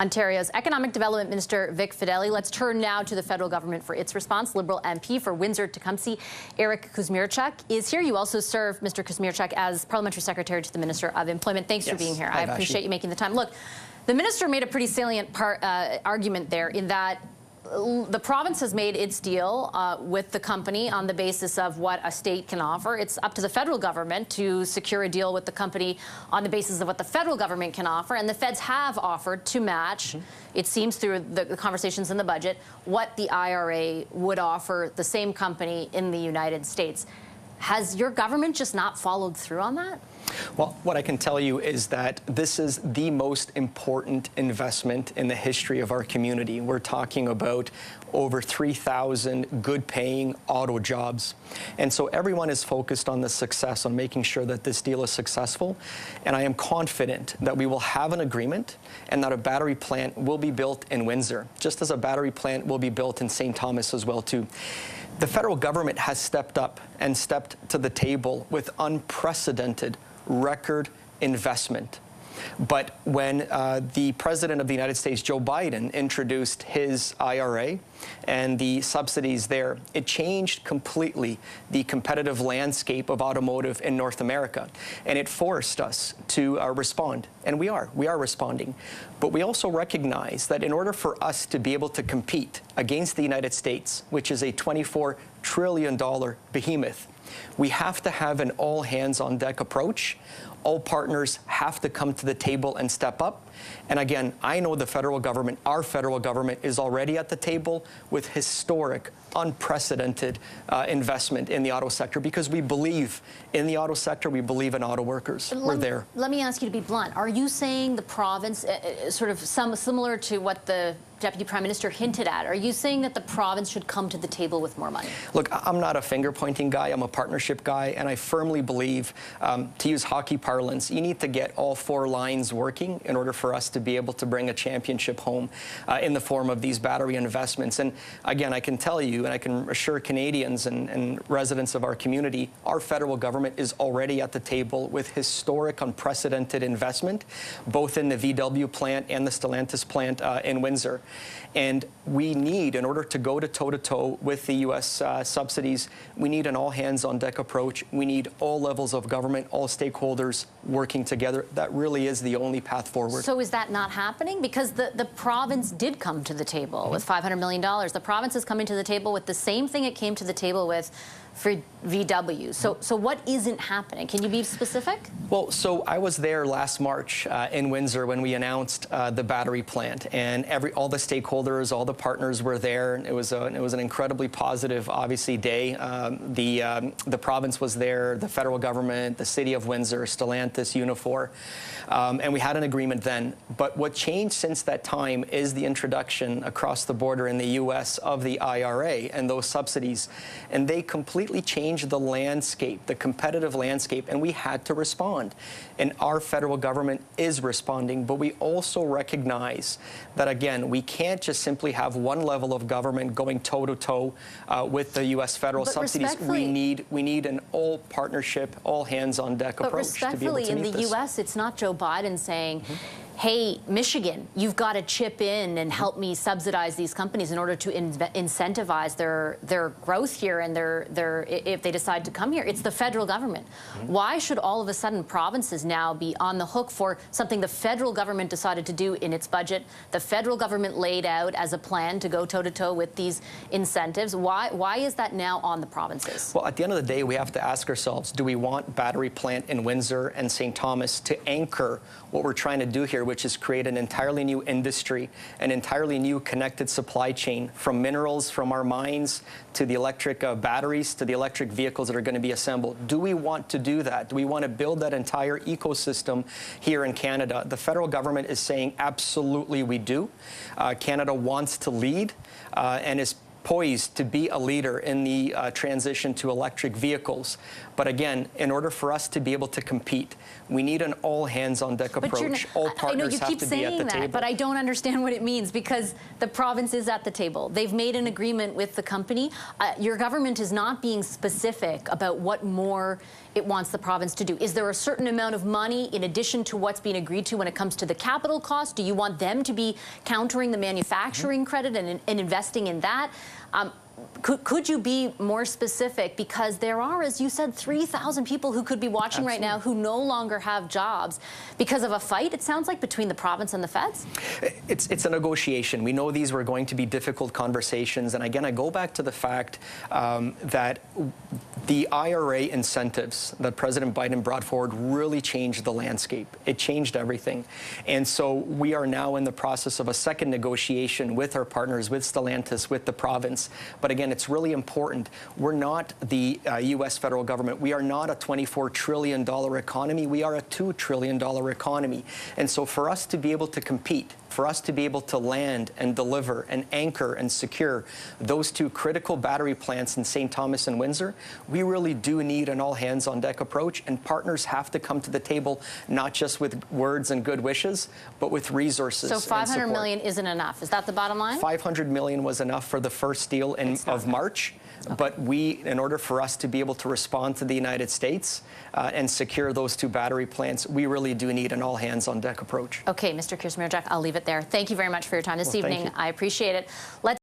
Ontario's Economic Development Minister Vic Fedeli. Let's turn now to the federal government for its response. Liberal MP for Windsor-Tecumseh, Irek Kusmierczyk, is here. You also serve, Mr. Kusmierczyk, as Parliamentary Secretary to the Minister of Employment. Thanks for being here. I appreciate you making the time. Look, the minister made a pretty salient argument there in that the province has made its deal with the company on the basis of what a state can offer. It's up to the federal government to secure a deal with the company on the basis of what the federal government can offer. And the feds have offered to match, it seems through the conversations in the budget, what the IRA would offer the same company in the United States. Has your government just not followed through on that? Well, what I can tell you is that this is the most important investment in the history of our community. We're talking about over 3,000 good-paying auto jobs. And so everyone is focused on the success, on making sure that this deal is successful. And I am confident that we will have an agreement and that a battery plant will be built in Windsor, just as a battery plant will be built in St. Thomas as well, too. The federal government has stepped up and stepped to the table with unprecedented record investment. But when the President of the United States, Joe Biden, introduced his IRA and the subsidies there, it changed completely the competitive landscape of automotive in North America. And it forced us to respond. And we are responding. But we also recognize that in order for us to be able to compete against the United States, which is a $24 trillion behemoth, we have to have an all-hands-on-deck approach. All partners have to come to the table and step up. And again, I know the federal government, our federal government, is already at the table with historic, unprecedented investment in the auto sector because we believe in the auto sector, we believe in auto workers. We're there. Let me ask you to be blunt. Are you saying the province, sort of similar to what the Deputy Prime Minister hinted at, are you saying that the province should come to the table with more money? Look, I'm not a finger-pointing guy. I'm a partnership guy, and I firmly believe, to use hockey parlance, you need to get all four lines working in order for us to be able to bring a championship home in the form of these battery investments. And again, I can tell you, and I can assure Canadians and residents of our community, our federal government is already at the table with historic, unprecedented investment, both in the VW plant and the Stellantis plant in Windsor. And we need, in order to go to toe-to-toe with the U.S. subsidies, we need an all-hands-on-deck approach. We need all levels of government, all stakeholders working together. That really is the only path forward. So is that not happening? Because the province did come to the table with $500 million. The province is coming to the table with the same thing it came to the table with for VW. So what isn't happening? Can you be specific? Well, so I was there last March in Windsor when we announced the battery plant, and all the stakeholders, all the partners were there. It was an incredibly positive, obviously, day. The province was there, the federal government, the city of Windsor, Stellantis, Unifor, and we had an agreement then. But what changed since that time is the introduction across the border in the U.S. of the IRA and those subsidies, and they completely changed the landscape, the competitive landscape, and we had to respond. And our federal government is responding, but we also recognize that, again, we can't just simply have one level of government going toe-to-toe with the U.S. federal subsidies. We need an all-partnership, all-hands-on-deck approach to be able to meet this. But respectfully, in the U.S., it's not Joe Biden saying, hey, Michigan, you've got to chip in and help me subsidize these companies in order to incentivize their growth here and if they decide to come here. It's the federal government. Why should all of a sudden provinces now be on the hook for something the federal government decided to do in its budget? The federal government laid out as a plan to go toe-to-toe with these incentives. Why is that now on the provinces? Well, at the end of the day, we have to ask ourselves, do we want battery plant in Windsor and St. Thomas to anchor what we're trying to do here, which is create an entirely new industry, an entirely new connected supply chain, from minerals from our mines to the electric batteries to the electric vehicles that are going to be assembled? Do we want to do that? Do we want to build that entire ecosystem here in Canada? The federal government is saying absolutely we do. Canada wants to lead and is poised to be a leader in the transition to electric vehicles. But again, in order for us to be able to compete, we need an all-hands-on-deck approach. All partners have to be at the table. But I don't understand what it means, because the province is at the table. They've made an agreement with the company. Your government is not being specific about what more it wants the province to do? Is there a certain amount of money in addition to what's being agreed to when it comes to the capital cost? Do you want them to be countering the manufacturing credit and investing in that? Could you be more specific? Because there are, as you said, 3,000 people who could be watching right now who no longer have jobs because of a fight, it sounds like, between the province and the feds? It's a negotiation. We know these were going to be difficult conversations. And again, I go back to the fact that the IRA incentives that President Biden brought forward really changed the landscape. It changed everything. And so we are now in the process of a second negotiation with our partners, with Stellantis, with the province. But again, it's really important. We're not the U.S. federal government. We are not a $24 trillion economy. We are a $2 trillion economy. And so for us to be able to compete, for us to be able to land and deliver and anchor and secure those two critical battery plants in St. Thomas and Windsor, we really do need an all-hands-on-deck approach, and partners have to come to the table not just with words and good wishes, but with resources. So $500 million isn't enough. Is that the bottom line? $500 million was enough for the first deal of March. Okay. But in order for us to be able to respond to the United States and secure those two battery plants, we really do need an all-hands-on-deck approach. Okay, Mr. Kusmierczyk, I'll leave it there. Thank you very much for your time this evening. I appreciate it.